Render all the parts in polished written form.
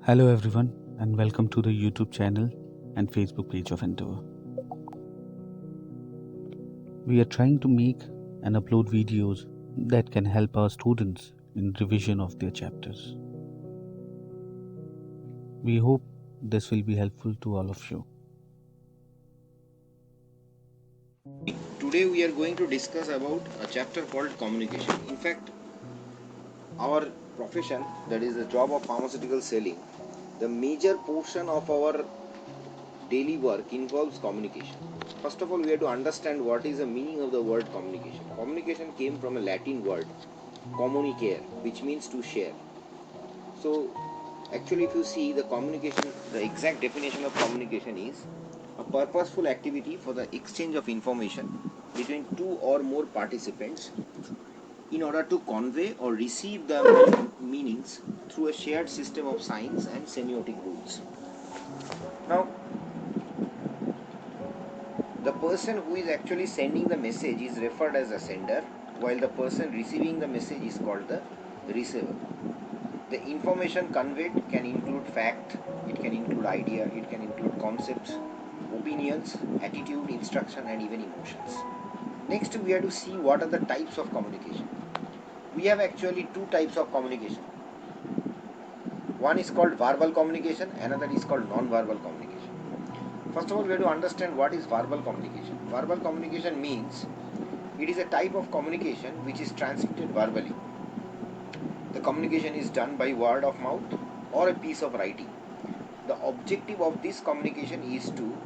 Hello, everyone, and welcome to the YouTube channel and Facebook page of Endeavor. We are trying to make and upload videos that can help our students in revision of their chapters. We hope this will be helpful to all of you. Today we are going to discuss about a chapter called communication. In fact, our profession, that is the job of pharmaceutical selling, the major portion of our daily work involves communication. First of all, we have to understand what is the meaning of the word communication. Communication came from a Latin word, communicare, which means to share. So, actually, if you see the communication, the exact definition of communication is a purposeful activity for the exchange of information between two or more participants in order to convey or receive the meanings through a shared system of signs and semiotic rules. Now, the person who is actually sending the message is referred as a sender, while the person receiving the message is called the receiver. The information conveyed can include fact, it can include idea, it can include concepts, opinions, attitude, instruction, and even emotions. Next, we have to see what are the types of communication. We have actually two types of communication. One is called verbal communication, another is called non-verbal communication. First of all, we have to understand what is verbal communication. Verbal communication means it is a type of communication which is transmitted verbally. The communication is done by word of mouth or a piece of writing. The objective of this communication is to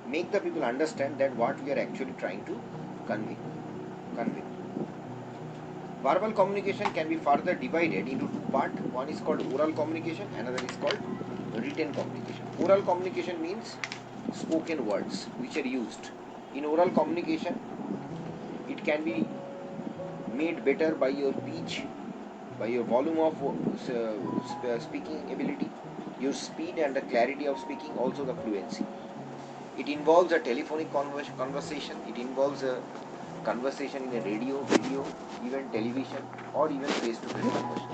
make the people understand that what we are actually trying to convey. Verbal communication can be further divided into two parts. One is called oral communication, another is called written communication. Oral communication means spoken words which are used. In oral communication, it can be made better by your pitch, by your volume of speaking ability, your speed and the clarity of speaking, also the fluency. It involves a telephonic conversation, it involves a conversation in a radio, video, even television, or even face-to-face conversation.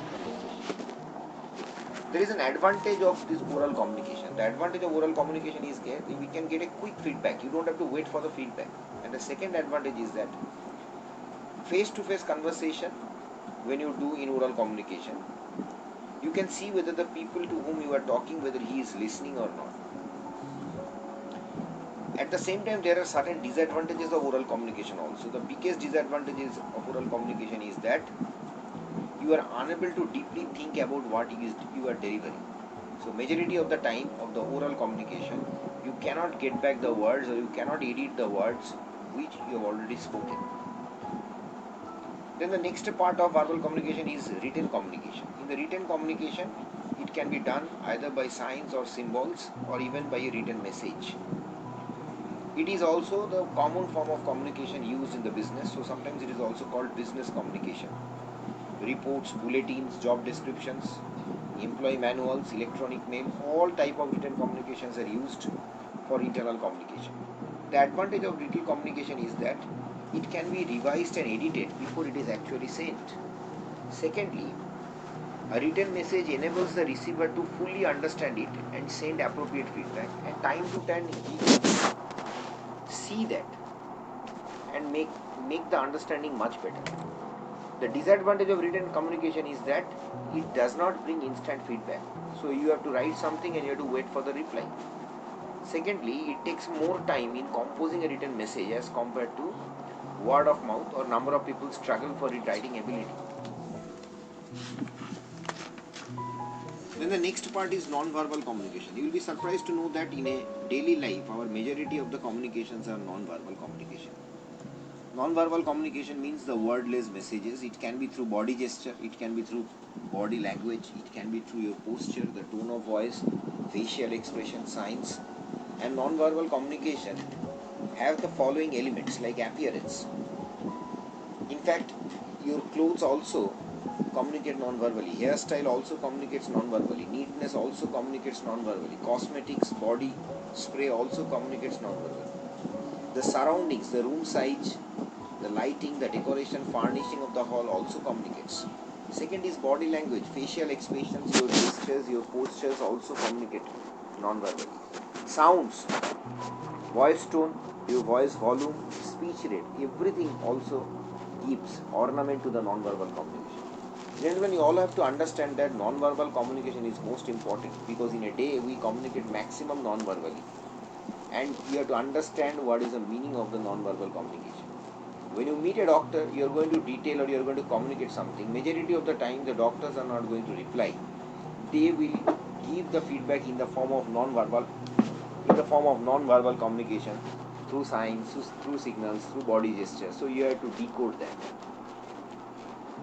There is an advantage of this oral communication. The advantage of oral communication is that we can get a quick feedback. You don't have to wait for the feedback. And the second advantage is that face-to-face conversation, when you do in oral communication, you can see whether the people to whom you are talking, whether he is listening or not. At the same time, there are certain disadvantages of oral communication also. The biggest disadvantages of oral communication is that you are unable to deeply think about what you are delivering. So majority of the time of the oral communication, you cannot get back the words or you cannot edit the words which you have already spoken. Then the next part of verbal communication is written communication. In the written communication, it can be done either by signs or symbols or even by a written message. It is also the common form of communication used in the business, so sometimes it is also called business communication. Reports, bulletins, job descriptions, employee manuals, electronic mail, all type of written communications are used for internal communication. The advantage of written communication is that it can be revised and edited before it is actually sent. Secondly, a written message enables the receiver to fully understand it and send appropriate feedback, and time to time he can see that and make the understanding much better. The disadvantage of written communication is that it does not bring instant feedback. So you have to write something and you have to wait for the reply. Secondly, it takes more time in composing a written message as compared to word of mouth, or number of people struggle for writing ability. Then the next part is non-verbal communication. You will be surprised to know that in a daily life, our majority of the communications are non-verbal communication. Non-verbal communication means the wordless messages. It can be through body gesture, it can be through body language, it can be through your posture, the tone of voice, facial expression, signs. And non-verbal communication have the following elements like appearance. In fact, your clothes also communicate non-verbally. Hairstyle also communicates non-verbally. Neatness also communicates non-verbally. Cosmetics, body spray also communicates non-verbally. The surroundings, the room size, the lighting, the decoration, furnishing of the hall also communicates. Second is body language, facial expressions, your gestures, your postures also communicate non-verbally. Sounds, voice tone, your voice volume, speech rate, everything also gives ornament to the non-verbal communication. Gentlemen, you all have to understand that non-verbal communication is most important, because in a day we communicate maximum non-verbally, and you have to understand what is the meaning of the non-verbal communication. When you meet a doctor, you are going to detail or you are going to communicate something. Majority of the time, the doctors are not going to reply. They will give the feedback in the form of non-verbal communication, through signs, through signals, through body gestures. So you have to decode that.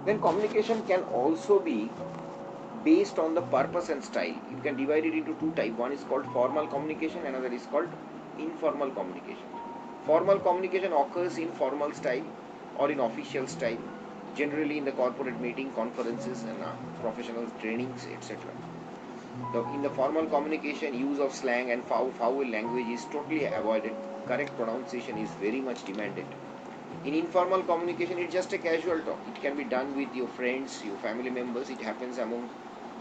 Then communication can also be based on the purpose and style. You can divide it into two types. One is called formal communication, another is called informal communication. Formal communication occurs in formal style or in official style, generally in the corporate meeting, conferences, and professional trainings, etc. In the formal communication, use of slang and foul language is totally avoided. Correct pronunciation is very much demanded. In informal communication, it's just a casual talk. It can be done with your friends, your family members. It happens among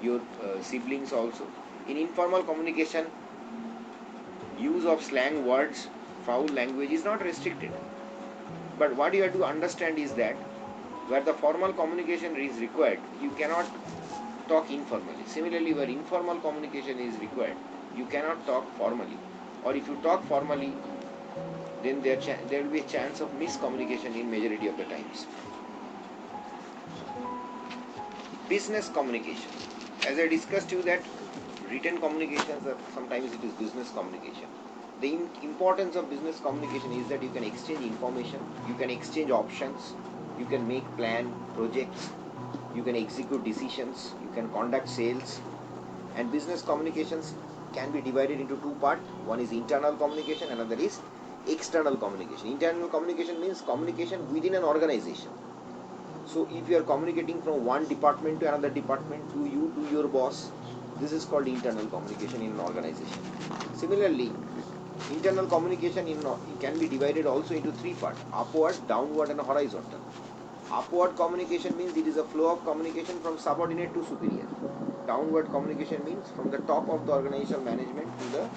your siblings also. In informal communication, use of slang words, foul language is not restricted. But what you have to understand is that where the formal communication is required, you cannot talk informally. Similarly, where informal communication is required, you cannot talk formally. Or if you talk formally, then there will be a chance of miscommunication in majority of the times. Business communication. As I discussed you that written communications are sometimes it is business communication. The importance of business communication is that you can exchange information, you can exchange options, you can make plan, projects, you can execute decisions, you can conduct sales. And business communications can be divided into two parts. One is internal communication, another is external communication. Internal communication means communication within an organization. So if you are communicating from one department to another department, to you to your boss, this is called internal communication in an organization. Similarly, internal communication can be divided also into three parts: upward, downward, and horizontal. Upward communication means it is a flow of communication from subordinate to superior. Downward communication means from the top of the organizational management to the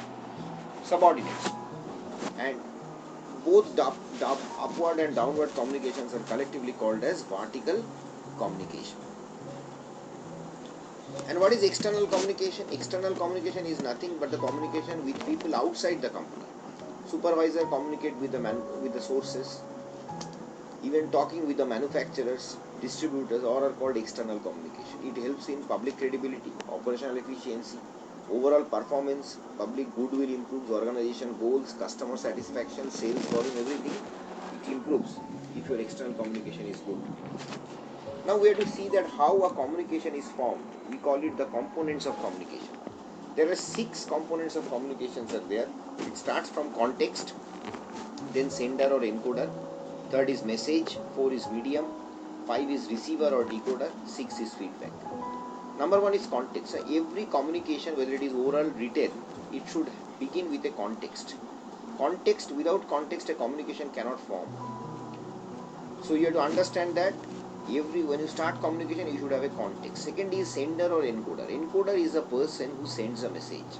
subordinates. And both upward and downward communications are collectively called as vertical communication. And what is external communication? External communication is nothing but the communication with people outside the company. Supervisor communicate with the sources. Even talking with the manufacturers, distributors, all are called external communication. It helps in public credibility, operational efficiency, overall performance, public goodwill improves, organization goals, customer satisfaction, sales volume, everything. It improves if your external communication is good. Now we have to see that how a communication is formed. We call it the components of communication. There are 6 components of communications are there. It starts from context, then sender or encoder, third is message, 4 is medium, 5 is receiver or decoder, 6 is feedback. Number 1 is context. So every communication, whether it is oral, written, it should begin with a context. Without context, a communication cannot form. So you have to understand that when you start communication, you should have a context. Second is sender or encoder. Encoder is a person who sends a message.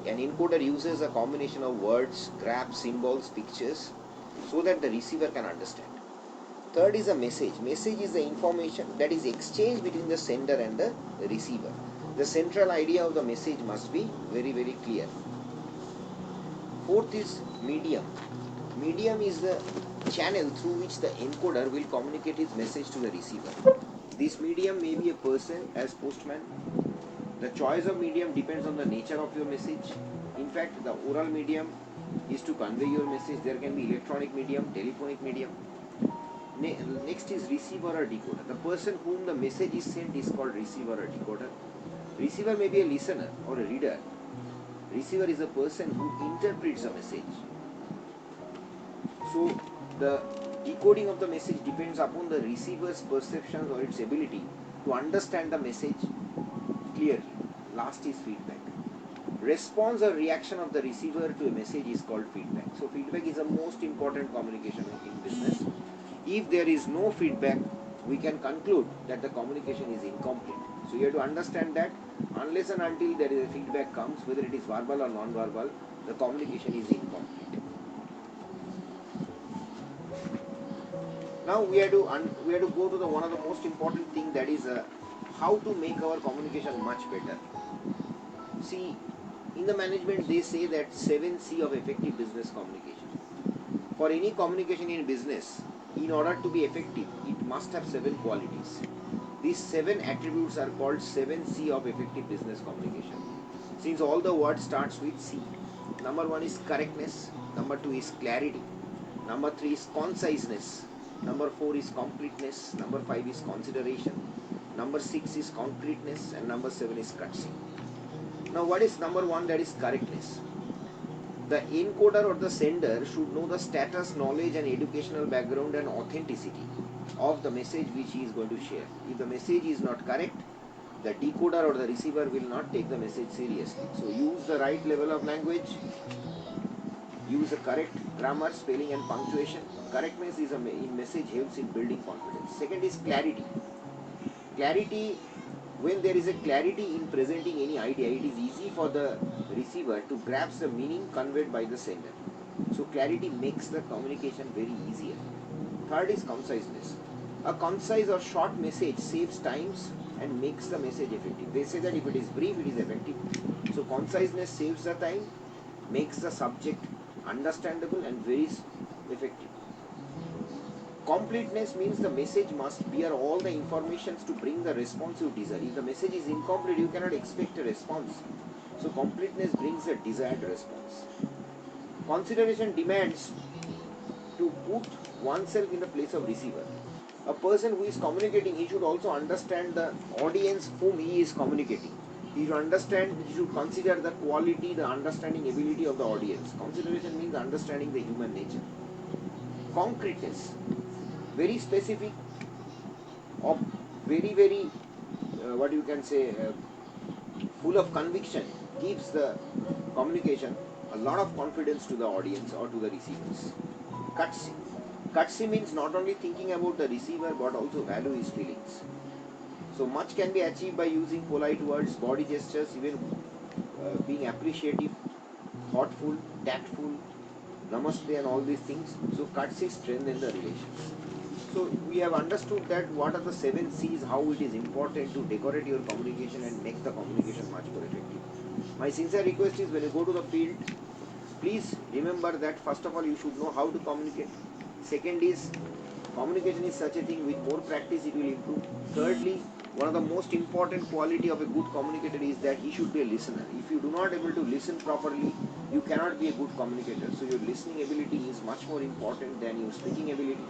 An encoder uses a combination of words, graphs, symbols, pictures, so that the receiver can understand. Third is a message. Message is the information that is exchanged between the sender and the receiver. The central idea of the message must be very, very clear. Fourth is medium. Medium is the channel through which the encoder will communicate his message to the receiver. This medium may be a person as postman. The choice of medium depends on the nature of your message. In fact, the oral medium is to convey your message. There can be electronic medium, telephonic medium. Next is receiver or decoder. The person whom the message is sent is called receiver or decoder. Receiver may be a listener or a reader. Receiver is a person who interprets a message. So the decoding of the message depends upon the receiver's perceptions or its ability to understand the message clearly. Last is feedback. Response or reaction of the receiver to a message is called feedback. So feedback is the most important communication in business. If there is no feedback, we can conclude that the communication is incomplete. So you have to understand that unless and until there is a feedback comes, whether it is verbal or non-verbal, the communication is incomplete. Now we have to go to the one of the most important thing, that is how to make our communication much better. See, in the management they say that 7C of effective business communication. For any communication in business, in order to be effective, it must have 7 qualities. These 7 attributes are called 7C of effective business communication. Since all the word starts with C. Number 1 is correctness, number 2 is clarity, number 3 is conciseness, number 4 is completeness, number 5 is consideration, number 6 is concreteness, and number 7 is courtesy. Now what is number 1? That is correctness. The encoder or the sender should know the status, knowledge and educational background and authenticity of the message which he is going to share. If the message is not correct, the decoder or the receiver will not take the message seriously. So use the right level of language, use the correct grammar, spelling and punctuation. Correctness is in message helps in building confidence. Second is clarity. Clarity, when there is a clarity in presenting any idea, it is easy for the receiver to grasp the meaning conveyed by the sender. So clarity makes the communication very easier. Third is conciseness. A concise or short message saves times and makes the message effective. They say that if it is brief, it is effective. So conciseness saves the time, makes the subject understandable and very effective. Completeness means the message must bear all the informations to bring the response you desire. If the message is incomplete, you cannot expect a response. So completeness brings a desired response. Consideration demands to put oneself in the place of receiver. A person who is communicating, he should also understand the audience whom he is communicating. He should understand, he should consider the quality, the understanding ability of the audience. Consideration means understanding the human nature. Concreteness, very specific, of very what you can say, full of conviction, gives the communication a lot of confidence to the audience or to the receivers. Courtesy. Courtesy means not only thinking about the receiver but also value his feelings. So much can be achieved by using polite words, body gestures, even being appreciative, thoughtful, tactful, namaste and all these things. So courtesy strengthens the relations. So we have understood that what are the 7 C's, how it is important to decorate your communication and make the communication much more effective. My sincere request is, when you go to the field, please remember that first of all you should know how to communicate. Second is, communication is such a thing, with more practice it will improve. Thirdly, one of the most important quality of a good communicator is that he should be a listener. If you do not able to listen properly, you cannot be a good communicator. So your listening ability is much more important than your speaking ability.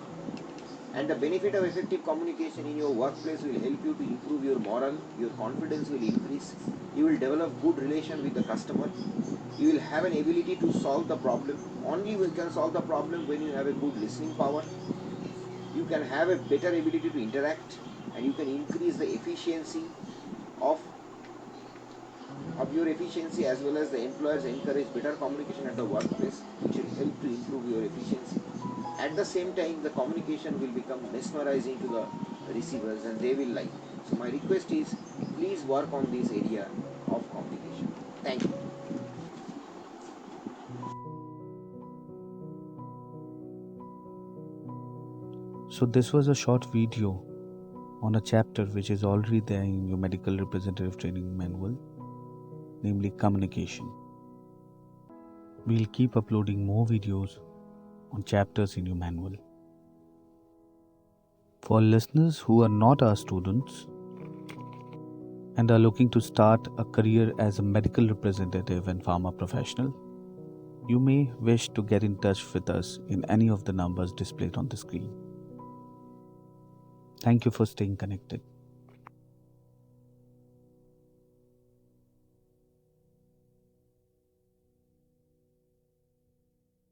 And the benefit of effective communication in your workplace will help you to improve your morale, your confidence will increase, you will develop good relation with the customer, you will have an ability to solve the problem. Only you can solve the problem when you have a good listening power. You can have a better ability to interact, and you can increase the efficiency of your efficiency, as well as the employers encourage better communication at the workplace, which will help to improve your efficiency. At the same time, the communication will become mesmerizing to the receivers and they will like it. So my request is, please work on this area of communication. Thank you. So, this was a short video on a chapter which is already there in your medical representative training manual, namely communication. We'll keep uploading more videos on chapters in your manual. For listeners who are not our students and are looking to start a career as a medical representative and pharma professional, you may wish to get in touch with us in any of the numbers displayed on the screen. Thank you for staying connected.